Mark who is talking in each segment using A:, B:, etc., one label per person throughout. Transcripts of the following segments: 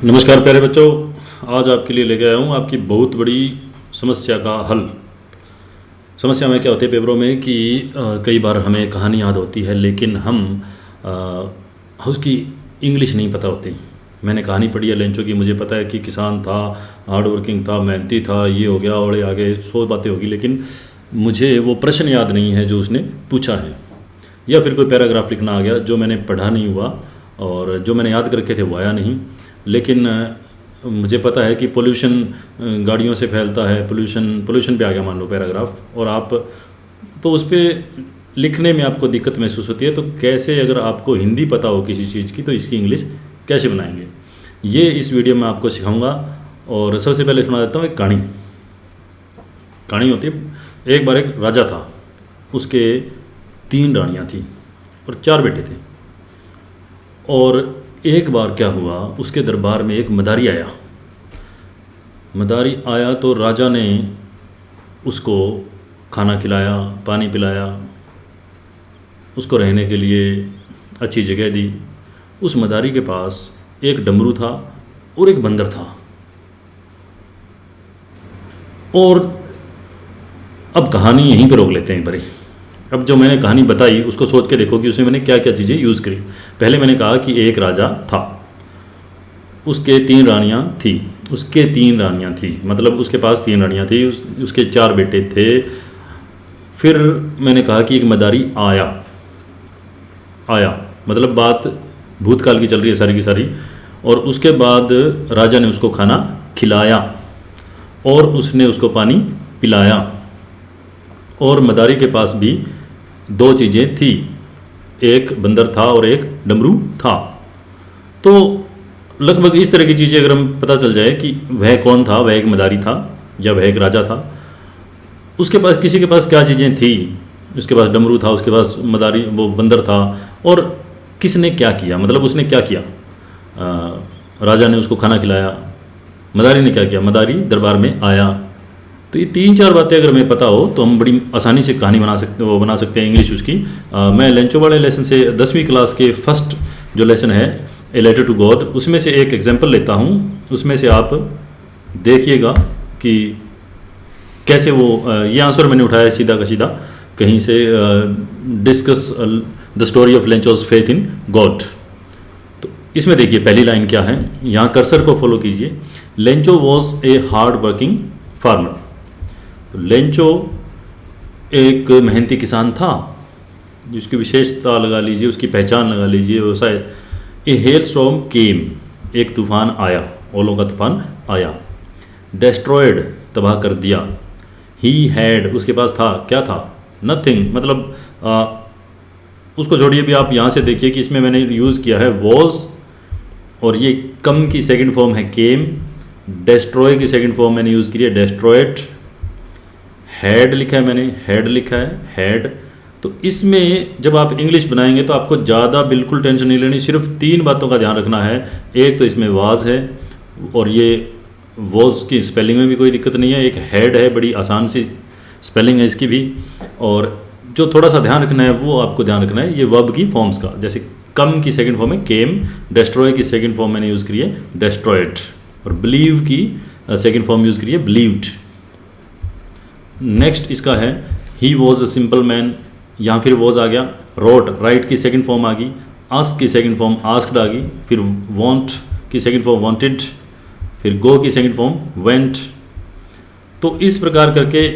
A: नमस्कार प्यारे बच्चों। आज आपके लिए लेके आया हूँ आपकी बहुत बड़ी समस्या का हल। समस्या में क्या होती है पेपरों में कि कई बार हमें कहानी याद होती है लेकिन हम उसकी इंग्लिश नहीं पता होती। मैंने कहानी पढ़ी है लेंचो की, मुझे पता है कि किसान था, हार्ड वर्किंग था, मेहनती था, ये हो गया और आगे 100 बातें होगी, लेकिन मुझे वो प्रश्न याद नहीं है जो उसने पूछा है, या फिर कोई पैराग्राफ लिखना आ गया जो मैंने पढ़ा नहीं हुआ और जो मैंने याद करके थे वो आया नहीं। लेकिन मुझे पता है कि पोल्यूशन गाड़ियों से फैलता है, पोल्यूशन पे आ गया मान लो पैराग्राफ, और आप तो उस पर लिखने में आपको दिक्कत महसूस होती है। तो कैसे, अगर आपको हिंदी पता हो किसी चीज़ की, तो इसकी इंग्लिश कैसे बनाएंगे, ये इस वीडियो में आपको सिखाऊंगा। और सबसे पहले सुना देता हूँ एक कहानी। कहानी होती है, एक बार एक राजा था, उसके 3 रानियाँ थी और 4 बेटे थे। और एक बार क्या हुआ, उसके दरबार में एक मदारी आया। मदारी आया तो राजा ने उसको खाना खिलाया, पानी पिलाया, उसको रहने के लिए अच्छी जगह दी। उस मदारी के पास एक डमरू था और एक बंदर था। और अब कहानी यहीं पे रोक लेते हैं परी। अब जो मैंने कहानी बताई उसको सोच के देखो कि उसमें मैंने क्या क्या चीज़ें यूज़ करी। पहले मैंने कहा कि एक राजा था, उसके 3 रानियाँ थी। उसके 3 रानियाँ थी मतलब उसके पास 3 रानियाँ थी, उसके 4 बेटे थे। फिर मैंने कहा कि एक मदारी आया मतलब बात भूतकाल की चल रही है सारी की सारी। और उसके बाद राजा ने उसको खाना खिलाया और उसने उसको पानी पिलाया। और मदारी के पास भी 2 चीज़ें थी, एक बंदर था और एक डमरू था। तो लगभग इस तरह की चीज़ें अगर हम पता चल जाए कि वह कौन था, वह एक मदारी था या वह एक राजा था, उसके पास किसी के पास क्या चीज़ें थी, उसके पास डमरू था, उसके पास मदारी वो बंदर था, और किसने क्या किया, मतलब उसने क्या किया। राजा ने उसको खाना खिलाया, मदारी ने क्या किया, मदारी दरबार में आया। तो ये 3-4 बातें अगर हमें पता हो तो हम बड़ी आसानी से कहानी बना सकते हैं इंग्लिश उसकी। मैं लेंचो वाले लेसन से 10वीं क्लास के फर्स्ट जो लेसन है ए लेटर टू गॉड, उसमें से एक एग्जांपल लेता हूँ। उसमें से आप देखिएगा कि कैसे वो ये आंसर मैंने उठाया है सीधा का सीधा कहीं से, discuss the story of Lencho's faith in God. तो इसमें देखिए पहली लाइन क्या है, यहाँ कर्सर को फॉलो कीजिए। Lencho was a hard working farmer. तो लेंचो एक मेहनती किसान था, जिसकी विशेषता लगा लीजिए, उसकी पहचान लगा लीजिए व्यवसाय। ए हेल स्टॉर्म केम, एक तूफान आया, ओलों का तूफान आया। डेस्ट्रॉयड, तबाह कर दिया। ही हैड, उसके पास था, क्या था, नथिंग, मतलब उसको छोड़िए भी। आप यहाँ से देखिए कि इसमें मैंने यूज़ किया है वॉज, और ये कम की सेकंड फॉर्म है केम। डेस्ट्रॉय की सेकंड फॉर्म मैंने यूज़ की है डेस्ट्रॉयड। हैड लिखा है मैंने, हेड लिखा है हैड। तो इसमें जब आप इंग्लिश बनाएंगे तो आपको ज़्यादा बिल्कुल टेंशन नहीं लेनी, सिर्फ 3 बातों का ध्यान रखना है। एक तो इसमें वाज है, और ये वॉज की स्पेलिंग में भी कोई दिक्कत नहीं है। एक हेड है, बड़ी आसान सी स्पेलिंग है इसकी भी। और जो थोड़ा सा ध्यान रखना है वो आपको ध्यान रखना है ये वर्ब की फॉर्म्स का। जैसे कम की सेकंड फॉर्म है केम, डेस्ट्रॉय की सेकंड फॉर्म मैंने यूज़ करी है डेस्ट्रॉयड, और बिलीव की सेकंड फॉर्म यूज़ करी है बिलीव्ड। नेक्स्ट इसका है he was a simple man, यहाँ फिर वॉज आ गया। रोट, राइट की सेकंड फॉर्म आ गई। आस्क की सेकंड फॉर्म आस्क्ड आ गई। फिर वांट की सेकंड फॉर्म वांटेड। फिर गो की सेकंड फॉर्म वेंट। तो इस प्रकार करके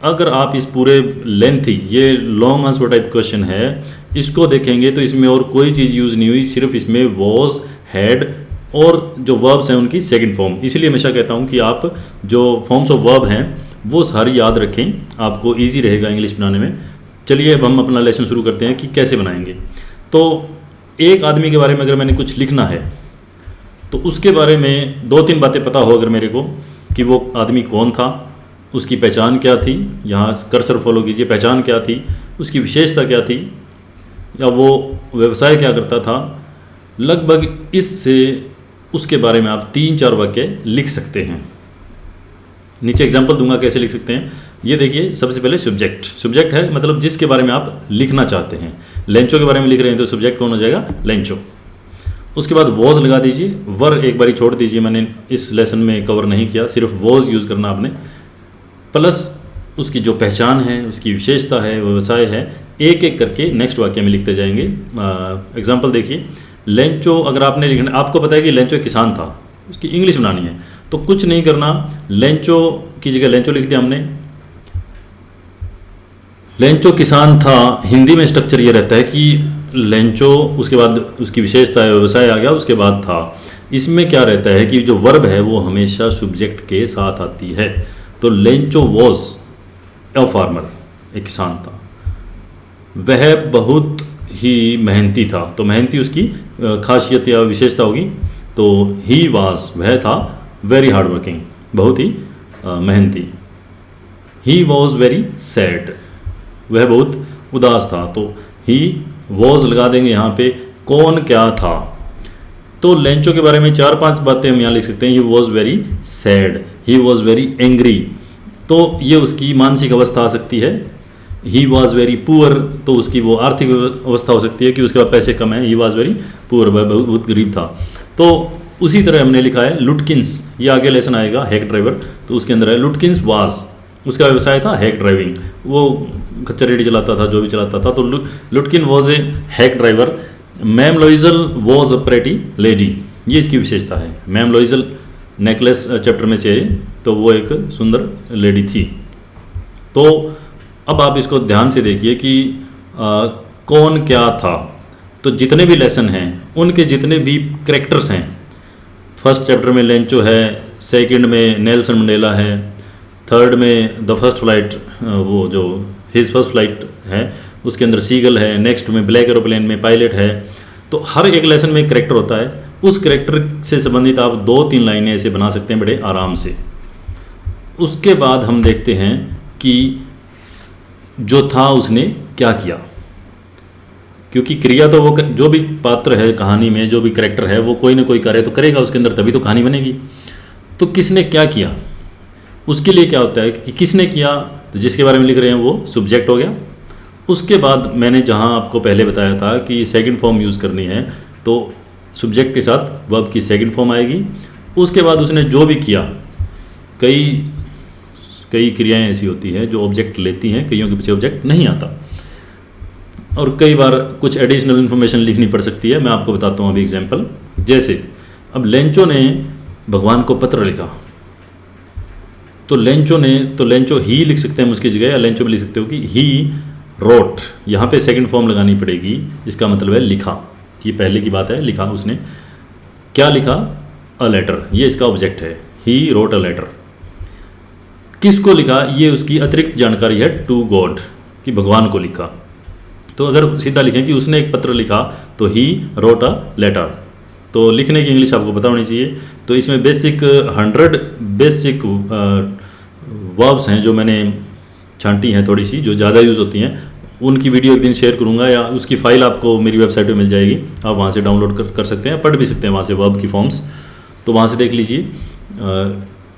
A: अगर आप इस पूरे लेंथी, ये लॉन्ग आंसर टाइप क्वेश्चन है, इसको देखेंगे तो इसमें और कोई चीज़ यूज़ नहीं हुई, सिर्फ इसमें वॉज, हैड और जो वर्ब्स हैं उनकी सेकंड फॉर्म। इसलिए हमेशा कहता हूँ कि आप जो फॉर्म्स ऑफ वर्ब हैं वो सारी याद रखें, आपको इजी रहेगा इंग्लिश बनाने में। चलिए अब हम अपना लेसन शुरू करते हैं कि कैसे बनाएंगे। तो एक आदमी के बारे में अगर मैंने कुछ लिखना है तो उसके बारे में 2-3 बातें पता हो अगर मेरे को, कि वो आदमी कौन था, उसकी पहचान क्या थी, यहाँ कर्सर फॉलो कीजिए, पहचान क्या थी, उसकी विशेषता क्या थी, या वो व्यवसाय क्या करता था। लगभग इससे उसके बारे में आप 3-4 वाक्य लिख सकते हैं। नीचे एग्जांपल दूंगा कैसे लिख सकते हैं। ये देखिए, सबसे पहले सब्जेक्ट है, मतलब जिसके बारे में आप लिखना चाहते हैं। लेंचो के बारे में लिख रहे हैं तो सब्जेक्ट कौन हो जाएगा, लेंचो। उसके बाद वॉज लगा दीजिए, वर एक बारी छोड़ दीजिए, मैंने इस लेसन में कवर नहीं किया, सिर्फ वॉज यूज़ करना आपने, प्लस उसकी जो पहचान है, उसकी विशेषता है, व्यवसाय है, एक एक करके नेक्स्ट वाक्य में लिखते जाएंगे। एग्जाम्पल देखिए, लेंचो अगर आपने लिखना, आपको पता है कि लेंचो एक किसान था, उसकी इंग्लिश बनानी है, तो कुछ नहीं करना, लेंचो की जगह लेंचो लिख दिया हमने। लेंचो किसान था, हिंदी में स्ट्रक्चर ये रहता है कि लेंचो, उसके बाद उसकी विशेषता है, व्यवसाय आ गया, उसके बाद था। इसमें क्या रहता है कि जो वर्ब है वो हमेशा सब्जेक्ट के साथ आती है। तो लेंचो वॉज अ फार्मर, एक किसान था, वह बहुत ही मेहनती था, तो मेहनती उसकी खासियत या विशेषता होगी। तो ही वाज, वह था वेरी हार्ड वर्किंग, बहुत ही मेहनती। ही वॉज वेरी सैड, वह बहुत उदास था, तो ही वॉज लगा देंगे यहाँ पे। कौन क्या था, तो लेंचो के बारे में 4-5 बातें हम यहाँ लिख सकते हैं। He was very sad, he was very angry, तो ये उसकी मानसिक अवस्था आ सकती है। ही वॉज वेरी पुअर, तो उसकी वो आर्थिक अवस्था हो सकती है कि उसके पास पैसे कम हैं। ही वॉज वेरी पुअर, वह बहुत गरीब था। तो उसी तरह हमने लिखा है लुटकिंस, ये आगे लेसन आएगा हैक ड्राइवर, तो उसके अंदर है लुटकिंस वाज, उसका व्यवसाय था हैक ड्राइविंग, वो कच्चा रेडी चलाता था, जो भी चलाता था। तो Lutkin was a hack driver. Ma'am Loisel was a pretty lady, ये इसकी विशेषता है। मैम लॉइजल नेकलेस चैप्टर में से है, तो वो एक सुंदर लेडी थी। तो अब आप इसको ध्यान से देखिए कि कौन क्या था। तो जितने भी लेसन हैं उनके जितने भी कैरेक्टर्स हैं, फर्स्ट चैप्टर में लेंचो है, सेकंड में नेल्सन मंडेला है, थर्ड में द फर्स्ट फ्लाइट, वो जो हिज फर्स्ट फ्लाइट है उसके अंदर सीगल है, नेक्स्ट में ब्लैक एरोप्लेन में पायलट है। तो हर एक लेसन में एक करेक्टर होता है, उस करेक्टर से संबंधित आप 2-3 लाइनें ऐसे बना सकते हैं बड़े आराम से। उसके बाद हम देखते हैं कि जो था उसने क्या किया, क्योंकि क्रिया तो वो जो भी पात्र है कहानी में, जो भी करेक्टर है वो कोई ना कोई कार्य तो करेगा उसके अंदर, तभी तो कहानी बनेगी। तो किसने क्या किया, उसके लिए क्या होता है कि किसने किया, तो जिसके बारे में लिख रहे हैं वो सब्जेक्ट हो गया। उसके बाद मैंने जहां आपको पहले बताया था कि सेकंड फॉर्म यूज़ करनी है, तो सब्जेक्ट के साथ वर्ब की सेकंड फॉर्म आएगी। उसके बाद उसने जो भी किया, कई क्रियाएं ऐसी होती हैं जो ऑब्जेक्ट लेती हैं, कईयों के पीछे ऑब्जेक्ट नहीं आता, और कई बार कुछ एडिशनल इन्फॉर्मेशन लिखनी पड़ सकती है। मैं आपको बताता हूँ अभी एग्जाम्पल। जैसे अब लेंचो ने भगवान को पत्र लिखा, तो लेंचो ही लिख सकते हैं हम उसकी जगह, या लेंचो में लिख सकते हो कि ही रोट, यहाँ पे सेकंड फॉर्म लगानी पड़ेगी, इसका मतलब है लिखा। ये पहले की बात है, लिखा उसने, क्या लिखा, अ लेटर, ये इसका ऑब्जेक्ट है। ही रोट अ लेटर, किसको लिखा, ये उसकी अतिरिक्त जानकारी है, टू गॉड, कि भगवान को लिखा। तो अगर सीधा लिखें कि उसने एक पत्र लिखा, तो ही रोट अ लेटर। तो लिखने की इंग्लिश आपको पता होनी चाहिए। तो इसमें बेसिक 100 बेसिक वर्ब्स हैं जो मैंने छांटी हैं, थोड़ी सी जो ज़्यादा यूज़ होती हैं, उनकी वीडियो एक दिन शेयर करूंगा, या उसकी फ़ाइल आपको मेरी वेबसाइट पे मिल जाएगी, आप वहाँ से डाउनलोड कर सकते हैं, पढ़ भी सकते हैं वहाँ से वर्ब की फॉर्म्स, तो वहाँ से देख लीजिए।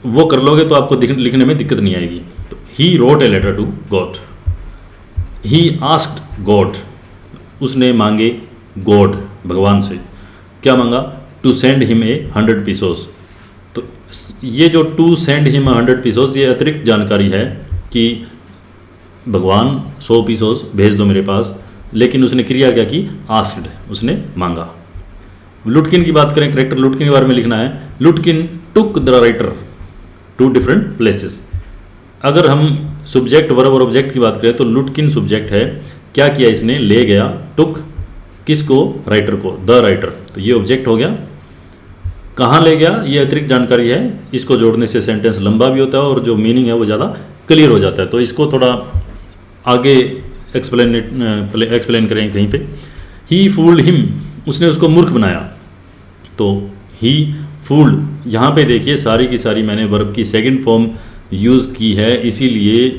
A: वो कर लोगे तो आपको लिखने में दिक्कत नहीं आएगी। तो he wrote a letter to God, he asked God, उसने मांगे गॉड, भगवान से, क्या मांगा, to send him a 100 pesos. तो ये जो टू सेंड हिम 100 पीसोस, ये अतिरिक्त जानकारी है कि भगवान 100 पीसोस भेज दो मेरे पास, लेकिन उसने क्रिया क्या की, आस्क्ड, उसने मांगा। लुटकिन की बात करें, करेक्टर लुटकिन के बारे में लिखना है। Lutkin took the writer to different places. अगर हम सब्जेक्ट वर्ब और ऑब्जेक्ट की बात करें तो लुटकिन सब्जेक्ट है, क्या किया इसने, ले गया, टुक किसको, राइटर को, द राइटर, तो ये ऑब्जेक्ट हो गया। कहाँ ले गया, ये अतिरिक्त जानकारी है, इसको जोड़ने से सेंटेंस लंबा भी होता है और जो मीनिंग है वो ज़्यादा क्लियर हो जाता है। तो इसको थोड़ा आगे एक्सप्लेन करें कहीं पे। ही फूल्ड हिम, उसने उसको मूर्ख बनाया, तो ही फूल्ड, यहाँ पे देखिए सारी की सारी मैंने वर्ब की सेकंड फॉर्म यूज़ की है, इसीलिए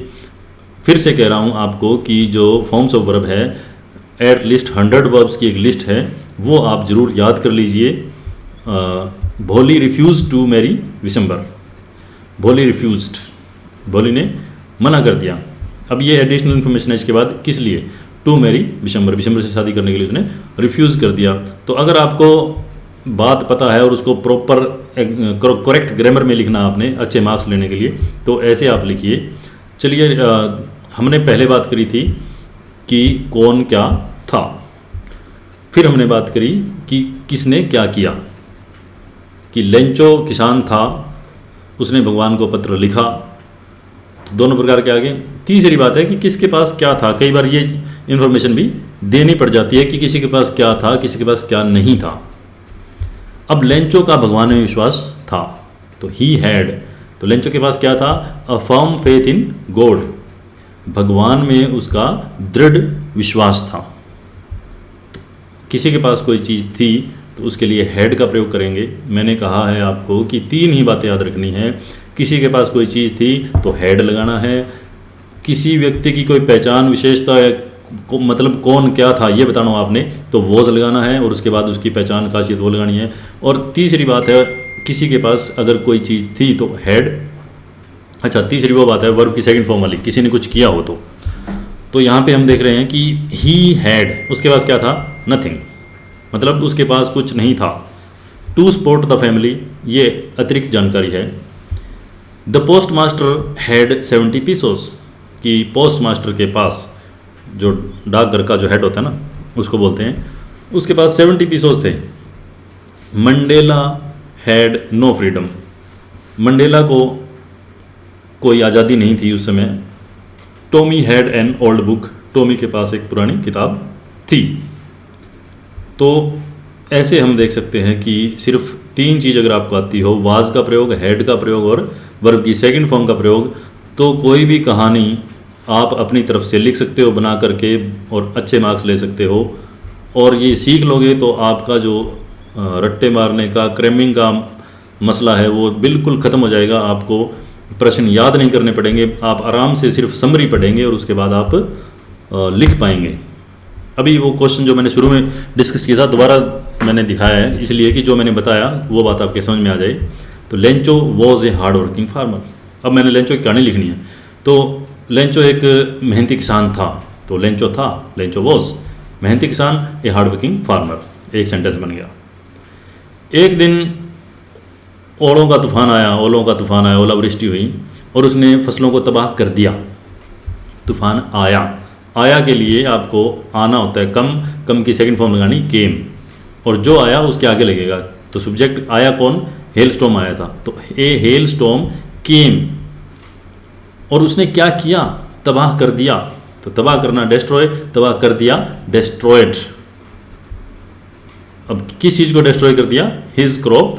A: फिर से कह रहा हूँ आपको कि जो फॉर्म्स ऑफ वर्ब है, एट लीस्ट 100 वर्ब्स की एक लिस्ट है, वो आप ज़रूर याद कर लीजिए। भोली रिफ्यूज़ टू मैरी विशंबर, भोली रिफ्यूज्ड, भोली ने मना कर दिया। अब ये एडिशनल इन्फॉर्मेशन है इसके बाद, किस लिए, टू मैरी विशंबर, विशंबर से शादी करने के लिए उसने रिफ्यूज़ कर दिया। तो अगर आपको बात पता है और उसको प्रॉपर करेक्ट ग्रामर में लिखना आपने अच्छे मार्क्स लेने के लिए, तो ऐसे आप लिखिए। चलिए हमने पहले बात करी थी कि कौन क्या था, फिर हमने बात करी कि किसने क्या किया, कि लेंचो किसान था, उसने भगवान को पत्र लिखा, तो दोनों प्रकार के आगे। तीसरी बात है कि किसके पास क्या था। कई बार ये इन्फॉर्मेशन भी देनी पड़ जाती है कि किसी के पास क्या था, किसी के पास क्या नहीं था। अब लेंचो का भगवान में विश्वास था, तो ही हैड, तो लेंचो के पास क्या था, a firm faith in God, भगवान में उसका दृढ़ विश्वास था। तो किसी के पास कोई चीज़ थी तो उसके लिए हैड का प्रयोग करेंगे। मैंने कहा है आपको कि 3 ही बातें याद रखनी है। किसी के पास कोई चीज़ थी तो हैड लगाना है, किसी व्यक्ति की कोई पहचान विशेषता मतलब कौन क्या था ये बताना आपने, तो वॉज लगाना है, और उसके बाद उसकी पहचान खासियत वो लगानी है। और तीसरी बात है, किसी के पास अगर कोई चीज़ थी तो हैड। अच्छा, तीसरी वो बात है वर्ब की सेकंड फॉर्म वाली, किसी ने कुछ किया हो तो यहाँ पे हम देख रहे हैं कि ही हैड, उसके पास क्या था, नथिंग, मतलब उसके पास कुछ नहीं था। टू सपोर्ट द फैमिली, ये अतिरिक्त जानकारी है। The post master had 70 pesos, कि पोस्ट मास्टर के पास, जो डाकघर का जो हेड होता है ना उसको बोलते हैं, उसके पास 70 पीसोस थे। Mandela had no freedom, Mandela को कोई आज़ादी नहीं थी उस समय। Tommy had an old book, Tommy के पास एक पुरानी किताब थी। तो ऐसे हम देख सकते हैं कि सिर्फ 3 चीज़ अगर आपको आती हो, वाज का प्रयोग, हेड का प्रयोग और वर्ब की सेकंड फॉर्म का प्रयोग, तो कोई भी कहानी आप अपनी तरफ से लिख सकते हो बना करके और अच्छे मार्क्स ले सकते हो। और ये सीख लोगे तो आपका जो रट्टे मारने का, क्रैमिंग का मसला है वो बिल्कुल ख़त्म हो जाएगा। आपको प्रश्न याद नहीं करने पड़ेंगे, आप आराम से सिर्फ समरी पढ़ेंगे और उसके बाद आप लिख पाएंगे। अभी वो क्वेश्चन जो मैंने शुरू में डिस्कस किया था दोबारा मैंने दिखाया है, इसलिए कि जो मैंने बताया वो बात आपके समझ में आ जाए। तो Lencho was a hard working farmer. अब मैंने लेंचो की कहानी लिखनी है, तो लेंचो एक मेहनती किसान था, तो लेंचो था, लेंचो वॉज मेहनती किसान, ए हार्ड वर्किंग फार्मर, एक सेंटेंस बन गया। एक दिन ओलों का तूफान आया, ओलावृष्टि हुई और उसने फसलों को तबाह कर दिया। तूफान आया के लिए आपको आना होता है कम की सेकंड फॉर्म लगानी केम, और जो आया उसके आगे लगेगा। तो सब्जेक्ट आया कौन, हेल स्टॉर्म आया था, तो ए हेल स्टॉर्म केम, और उसने क्या किया, तबाह कर दिया। तो तबाह करना डिस्ट्रॉय, तबाह कर दिया डिस्ट्रॉयड। अब किस चीज़ को डिस्ट्रॉय कर दिया, हिज क्रॉप,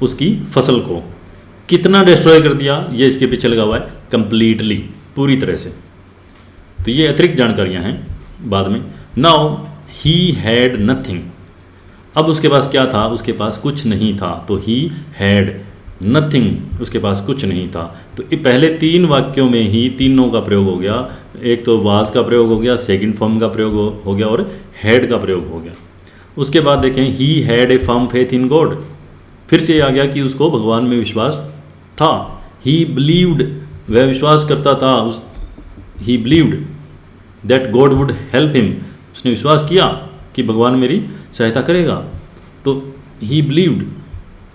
A: उसकी फसल को। कितना डिस्ट्रॉय कर दिया, ये इसके पीछे लगा हुआ है, कंप्लीटली, पूरी तरह से। तो ये अतिरिक्त जानकारियां हैं बाद में। नाउ ही हैड नथिंग, अब उसके पास क्या था, उसके पास कुछ नहीं था, तो ही हैड नथिंग, उसके पास कुछ नहीं था। तो ये पहले 3 वाक्यों में ही तीनों का प्रयोग हो गया। एक तो वाज का प्रयोग हो गया, सेकंड फॉर्म का प्रयोग हो गया और हैड का प्रयोग हो गया। उसके बाद देखें, he had a firm faith in God, फिर से आ गया कि उसको भगवान में विश्वास था। ही बिलीव्ड, वह विश्वास करता था, ही believed that God would help him, उसने विश्वास किया कि भगवान मेरी सहायता करेगा। तो ही बिलीव्ड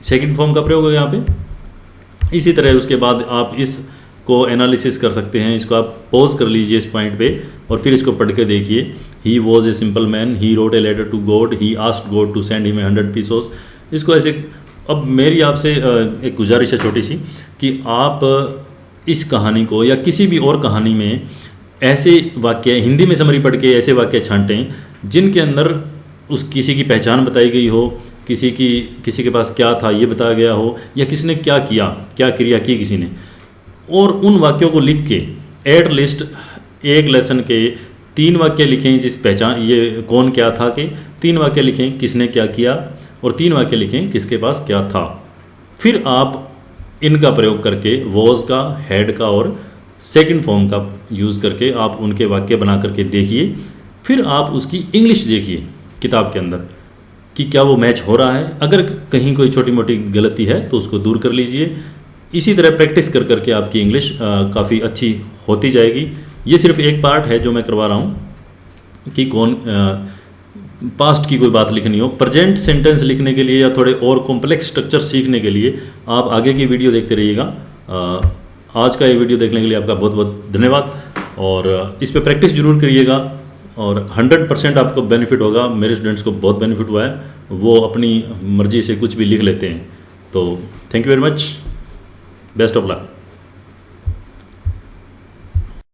A: सेकंड फॉर्म का प्रयोग हो गया यहाँ पे। इसी तरह उसके बाद आप इसको एनालिसिस कर सकते हैं, इसको आप पॉज कर लीजिए इस पॉइंट पे और फिर इसको पढ़ के देखिए। He was a simple man, he wrote a letter to God, he asked God to send him 100 pesos. इसको ऐसे, अब मेरी आपसे एक गुजारिश है छोटी सी, कि आप इस कहानी को या किसी भी और कहानी में ऐसे वाक्य, हिंदी में समरी पढ़ के ऐसे वाक्य छांटें जिनके अंदर उस किसी की पहचान बताई गई हो, किसी के पास क्या था ये बताया गया हो, या किसने क्या किया, क्या क्रिया की किसी ने, और उन वाक्यों को लिख के एट लिस्ट एक लेसन के 3 वाक्य लिखें जिस पहचान, ये कौन क्या था के 3 वाक्य लिखें किसने क्या किया, और 3 वाक्य लिखें किसके पास क्या था। फिर आप इनका प्रयोग करके वॉज का, हैड का और सेकंड फॉर्म का यूज़ करके आप उनके वाक्य बना करके देखिए। फिर आप उसकी इंग्लिश देखिए किताब के अंदर कि क्या वो मैच हो रहा है। अगर कहीं कोई छोटी मोटी गलती है तो उसको दूर कर लीजिए। इसी तरह प्रैक्टिस कर करके आपकी इंग्लिश काफ़ी अच्छी होती जाएगी। ये सिर्फ एक पार्ट है जो मैं करवा रहा हूँ कि पास्ट की कोई बात लिखनी हो, प्रेजेंट सेंटेंस लिखने के लिए या थोड़े और कॉम्प्लेक्स स्ट्रक्चर सीखने के लिए आप आगे की वीडियो देखते रहिएगा। आज का ये वीडियो देखने के लिए आपका बहुत बहुत धन्यवाद, और इस पे प्रैक्टिस जरूर करिएगा और 100% आपको बेनिफिट होगा। मेरे स्टूडेंट्स को बहुत बेनिफिट हुआ है, वो अपनी मर्जी से कुछ भी लिख लेते हैं। तो thank you very much, best of luck.